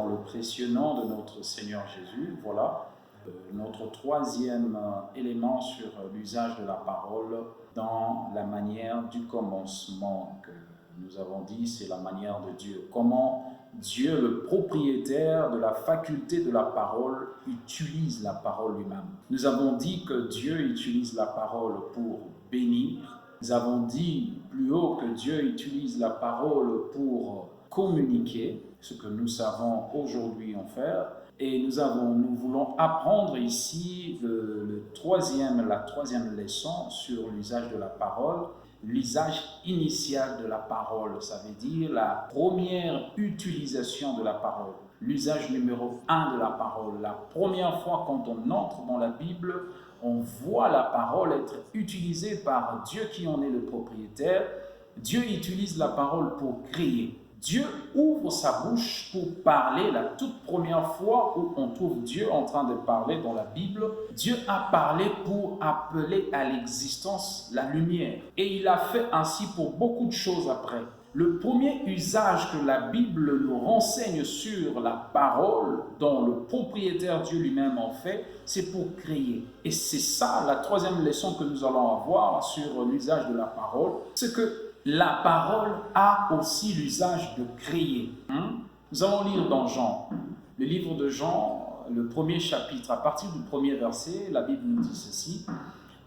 dans le précieux nom de notre Seigneur Jésus. Voilà notre troisième élément sur l'usage de la parole dans la manière du commencement que nous avons dit, c'est la manière de Dieu. Comment Dieu, le propriétaire de la faculté de la parole, utilise la parole lui-même. Nous avons dit que Dieu utilise la parole pour bénir. Nous avons dit plus haut que Dieu utilise la parole pour communiquer, ce que nous savons aujourd'hui en faire. Et nous voulons apprendre ici la troisième leçon sur l'usage de la parole. L'usage initial de la parole, ça veut dire la première utilisation de la parole. L'usage numéro 1 de la parole. La première fois quand on entre dans la Bible, on voit la parole être utilisée par Dieu qui en est le propriétaire. Dieu utilise la parole pour créer. Dieu ouvre sa bouche pour parler. La toute première fois où on trouve Dieu en train de parler dans la Bible, Dieu a parlé pour appeler à l'existence la lumière. Et il a fait ainsi pour beaucoup de choses après. Le premier usage que la Bible nous renseigne sur la parole, dont le propriétaire Dieu lui-même en fait, c'est pour créer. Et c'est ça la troisième leçon que nous allons avoir sur l'usage de la parole, c'est que la parole a aussi l'usage de créer. Nous allons lire dans Jean, le livre de Jean, le premier chapitre, à partir du premier verset, la Bible nous dit ceci.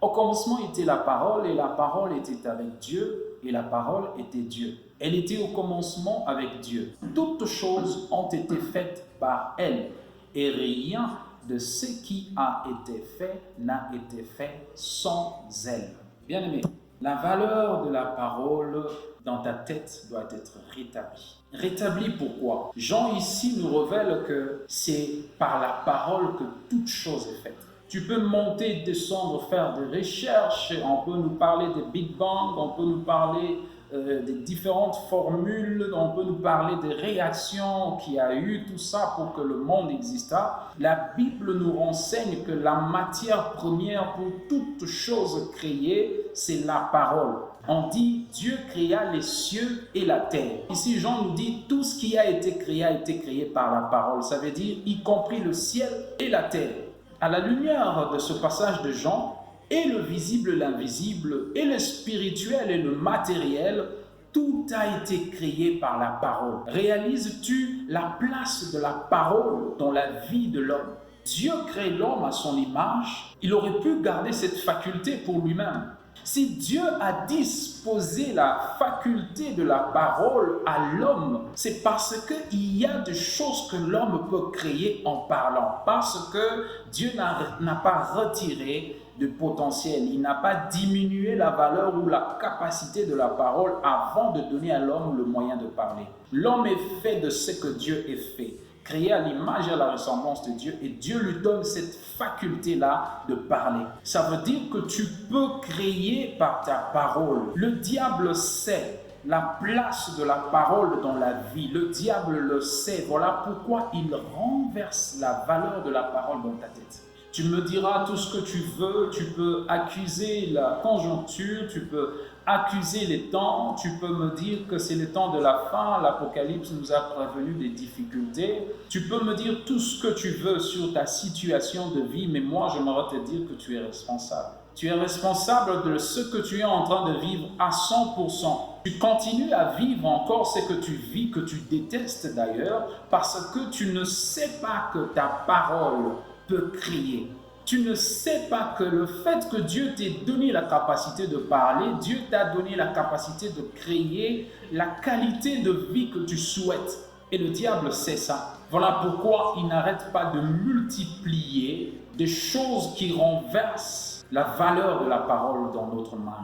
Au commencement était la parole, et la parole était avec Dieu, et la parole était Dieu. Elle était au commencement avec Dieu. Toutes choses ont été faites par elle, et rien de ce qui a été fait n'a été fait sans elle. Bien-aimés, la valeur de la parole dans ta tête doit être rétablie. Rétablie pourquoi? Jean ici nous révèle que c'est par la parole que toute chose est faite. Tu peux monter, descendre, faire des recherches, on peut nous parler des Big Bang, on peut nous parler des différentes formules, on peut nous parler des réactions qu'il y a eu, tout ça pour que le monde exista. La Bible nous renseigne que la matière première pour toute chose créée, c'est la parole. On dit Dieu créa les cieux et la terre. Ici, Jean nous dit tout ce qui a été créé par la parole. Ça veut dire y compris le ciel et la terre. À la lumière de ce passage de Jean, et le visible, l'invisible, et le spirituel et le matériel, tout a été créé par la parole. Réalises-tu la place de la parole dans la vie de l'homme? Dieu crée l'homme à son image. Il aurait pu garder cette faculté pour lui-même. Si Dieu a disposé la faculté de la parole à l'homme, c'est parce qu'il y a des choses que l'homme peut créer en parlant, parce que Dieu n'a pas retiré de potentiel, il n'a pas diminué la valeur ou la capacité de la parole avant de donner à l'homme le moyen de parler. L'homme est fait de ce que Dieu est fait, créé à l'image et à la ressemblance de Dieu, et Dieu lui donne cette faculté-là de parler. Ça veut dire que tu peux créer par ta parole. Le diable sait la place de la parole dans la vie. Le diable le sait. Voilà pourquoi il renverse la valeur de la parole dans ta tête. Tu me diras tout ce que tu veux, tu peux accuser la conjoncture, tu peux accuser les temps, tu peux me dire que c'est le temps de la fin, l'Apocalypse nous a prévenu des difficultés, tu peux me dire tout ce que tu veux sur ta situation de vie, mais moi j'aimerais te dire que tu es responsable. Tu es responsable de ce que tu es en train de vivre à 100%. Tu continues à vivre encore ce que tu vis, que tu détestes d'ailleurs, parce que tu ne sais pas que ta parole peut crier. Tu ne sais pas que le fait que Dieu t'ait donné la capacité de parler, Dieu t'a donné la capacité de créer la qualité de vie que tu souhaites. Et le diable sait ça. Voilà pourquoi il n'arrête pas de multiplier des choses qui renversent la valeur de la parole dans notre monde.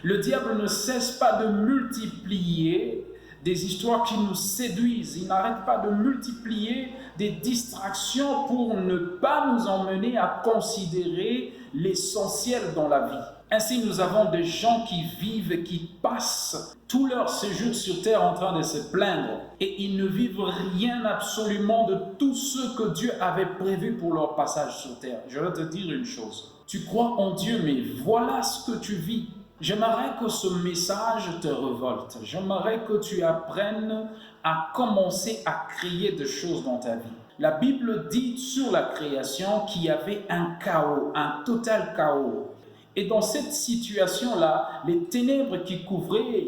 Le diable ne cesse pas de multiplier des histoires qui nous séduisent. Il n'arrête pas de multiplier des distractions pour ne pas nous emmener à considérer l'essentiel dans la vie. Ainsi, nous avons des gens qui vivent et qui passent tout leur séjour sur terre en train de se plaindre. Et ils ne vivent rien absolument de tout ce que Dieu avait prévu pour leur passage sur terre. Je vais te dire une chose. Tu crois en Dieu, mais voilà ce que tu vis. J'aimerais que ce message te révolte. J'aimerais que tu apprennes à commencer à créer des choses dans ta vie. La Bible dit sur la création qu'il y avait un chaos, un total chaos. Et dans cette situation-là, les ténèbres qui couvraient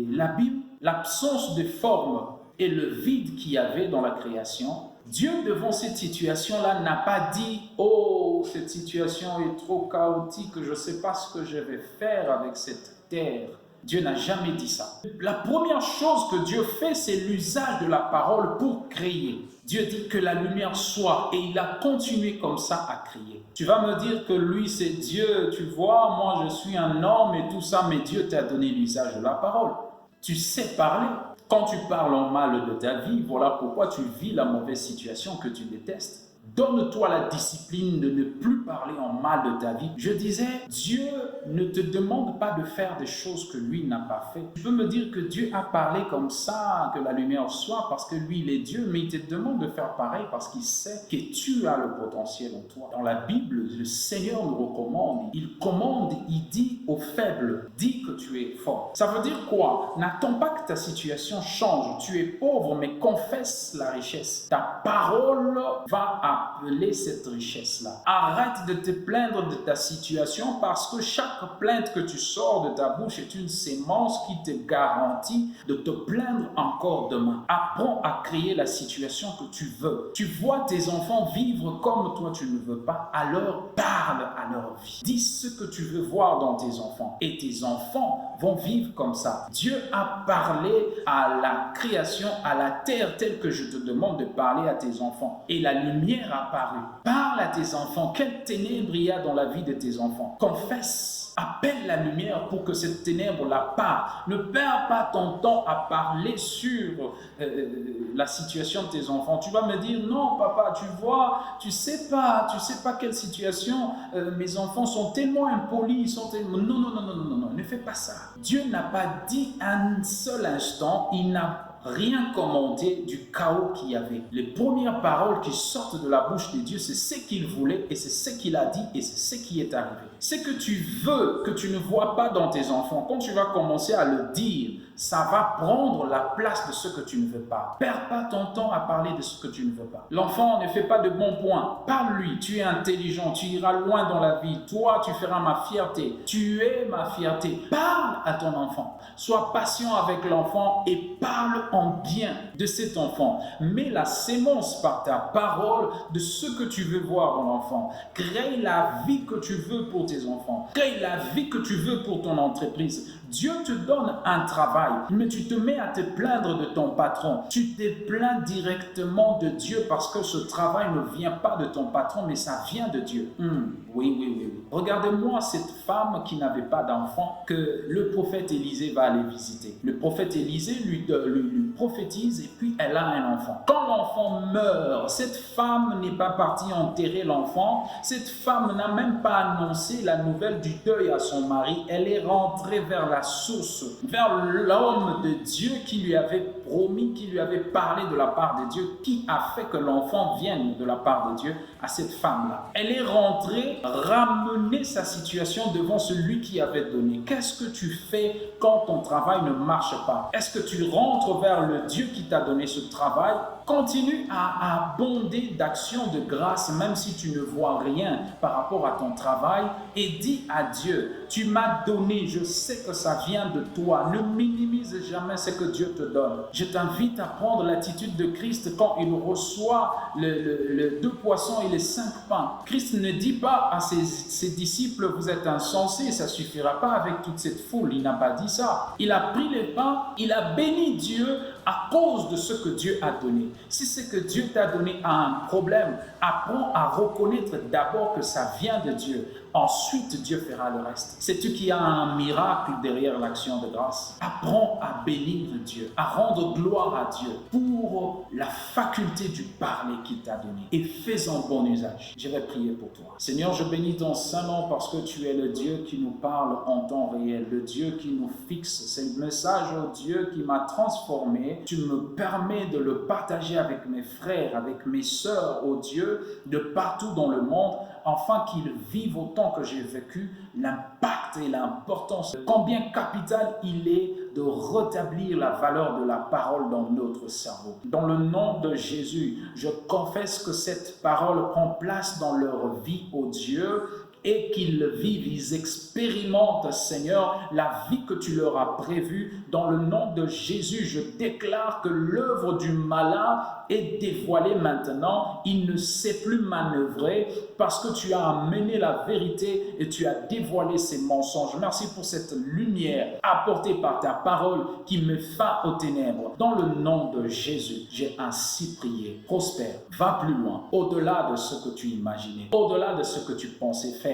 la Bible, l'absence de forme et le vide qu'il y avait dans la création, Dieu, devant cette situation-là, n'a pas dit « Oh, cette situation est trop chaotique, je ne sais pas ce que je vais faire avec cette terre. » Dieu n'a jamais dit ça. La première chose que Dieu fait, c'est l'usage de la parole pour créer. Dieu dit que la lumière soit et il a continué comme ça à crier. Tu vas me dire que lui c'est Dieu, tu vois, moi je suis un homme et tout ça, mais Dieu t'a donné l'usage de la parole. Tu sais parler. Quand tu parles en mal de ta vie, voilà pourquoi tu vis la mauvaise situation que tu détestes. Donne-toi la discipline de ne plus parler en mal de ta vie. Je disais, Dieu ne te demande pas de faire des choses que lui n'a pas fait. Tu peux me dire que Dieu a parlé comme ça, que la lumière soit, parce que lui, il est Dieu, mais il te demande de faire pareil parce qu'il sait que tu as le potentiel en toi. Dans la Bible, le Seigneur nous recommande, il dit aux faibles, dis que tu es fort. Ça veut dire quoi? N'attends pas que ta situation change. Tu es pauvre, mais confesse la richesse. Ta parole va appeler cette richesse-là. Arrête de te plaindre de ta situation parce que chaque plainte que tu sors de ta bouche est une sémence qui te garantit de te plaindre encore demain. Apprends à créer la situation que tu veux. Tu vois tes enfants vivre comme toi tu ne veux pas, alors parle à leur vie. Dis ce que tu veux voir dans tes enfants et tes enfants vont vivre comme ça. Dieu a parlé à la création, à la terre telle que je te demande de parler à tes enfants et la lumière apparu. Parle à tes enfants. Quelle ténèbre il y a dans la vie de tes enfants? Confesse. Appelle la lumière pour que cette ténèbre la part. Ne perds pas ton temps à parler sur la situation de tes enfants. Tu vas me dire, non papa, tu vois, tu sais pas quelle situation, mes enfants sont tellement impolis, ils sont tellement... Non, ne fais pas ça. Dieu n'a pas dit un seul instant, il n'a rien commenté du chaos qu'il y avait. Les premières paroles qui sortent de la bouche de Dieu, c'est ce qu'il voulait et c'est ce qu'il a dit et c'est ce qui est arrivé. Ce que tu veux, que tu ne vois pas dans tes enfants, quand tu vas commencer à le dire, ça va prendre la place de ce que tu ne veux pas. Perds pas ton temps à parler de ce que tu ne veux pas. L'enfant ne fait pas de bons points. Parle-lui, tu es intelligent, tu iras loin dans la vie. Toi, tu feras ma fierté. Tu es ma fierté. Parle à ton enfant. Sois patient avec l'enfant et parle en bien de cet enfant. Mets la sémence par ta parole de ce que tu veux voir dans l'enfant. Crée la vie que tu veux pour tes enfants. Crée la vie que tu veux pour ton entreprise. Dieu te donne un travail, mais tu te mets à te plaindre de ton patron. Tu te plains directement de Dieu parce que ce travail ne vient pas de ton patron, mais ça vient de Dieu. Oui. Regardez-moi cette femme qui n'avait pas d'enfant que le prophète Élisée va aller visiter. Le prophète Élisée lui prophétise et puis elle a un enfant. Quand l'enfant meurt, cette femme n'est pas partie enterrer l'enfant. Cette femme n'a même pas annoncé la nouvelle du deuil à son mari. Elle est rentrée vers la source, vers l'homme de Dieu qui lui avait promis, qui lui avait parlé de la part de Dieu, qui a fait que l'enfant vienne de la part de Dieu à cette femme-là. Elle est rentrée ramener sa situation devant celui qui avait donné. Qu'est-ce que tu fais quand ton travail ne marche pas? Est-ce que tu rentres vers le Dieu qui t'a donné ce travail? Continue à abonder d'actions de grâce, même si tu ne vois rien par rapport à ton travail, et dis à Dieu, tu m'as donné, je sais que ça vient de toi. Ne minimise jamais ce que Dieu te donne. Je t'invite à prendre l'attitude de Christ quand il reçoit les 2 poissons et les 5 pains. Christ ne dit pas à ses disciples, vous êtes insensés, ça ne suffira pas avec toute cette foule. Il n'a pas dit ça. Il a pris les pains, il a béni Dieu à cause de ce que Dieu a donné. Si ce que Dieu t'a donné a un problème, apprends à reconnaître d'abord que ça vient de Dieu. Ensuite, Dieu fera le reste. Sais-tu qu'il y a un miracle derrière l'action de grâce? Apprends à bénir Dieu, à rendre gloire à Dieu pour la faculté du parler qu'il t'a donné. Et fais-en bon usage. Je vais prier pour toi. Seigneur, je bénis ton saint nom parce que tu es le Dieu qui nous parle en temps réel, le Dieu qui nous fixe. C'est le message, oh Dieu, qui m'a transformé donné, tu me permets de le partager avec mes frères, avec mes sœurs, ô Dieu, de partout dans le monde, afin qu'ils vivent autant que j'ai vécu l'impact et l'importance, combien capital il est de rétablir la valeur de la parole dans notre cerveau. Dans le nom de Jésus, je confesse que cette parole prend place dans leur vie, ô Dieu, et qu'ils le vivent, ils expérimentent, Seigneur, la vie que tu leur as prévue. Dans le nom de Jésus, je déclare que l'œuvre du malin est dévoilée maintenant. Il ne sait plus manœuvrer parce que tu as amené la vérité et tu as dévoilé ses mensonges. Merci pour cette lumière apportée par ta parole qui met fin aux ténèbres. Dans le nom de Jésus, j'ai ainsi prié. Prospère, va plus loin, au-delà de ce que tu imaginais, au-delà de ce que tu pensais faire.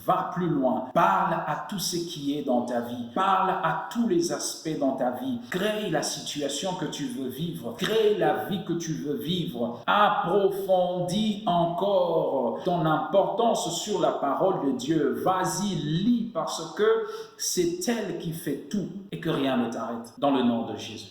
Va plus loin, parle à tout ce qui est dans ta vie, parle à tous les aspects dans ta vie, crée la situation que tu veux vivre, crée la vie que tu veux vivre, approfondis encore ton importance sur la parole de Dieu, vas-y, lis parce que c'est elle qui fait tout et que rien ne t'arrête, dans le nom de Jésus.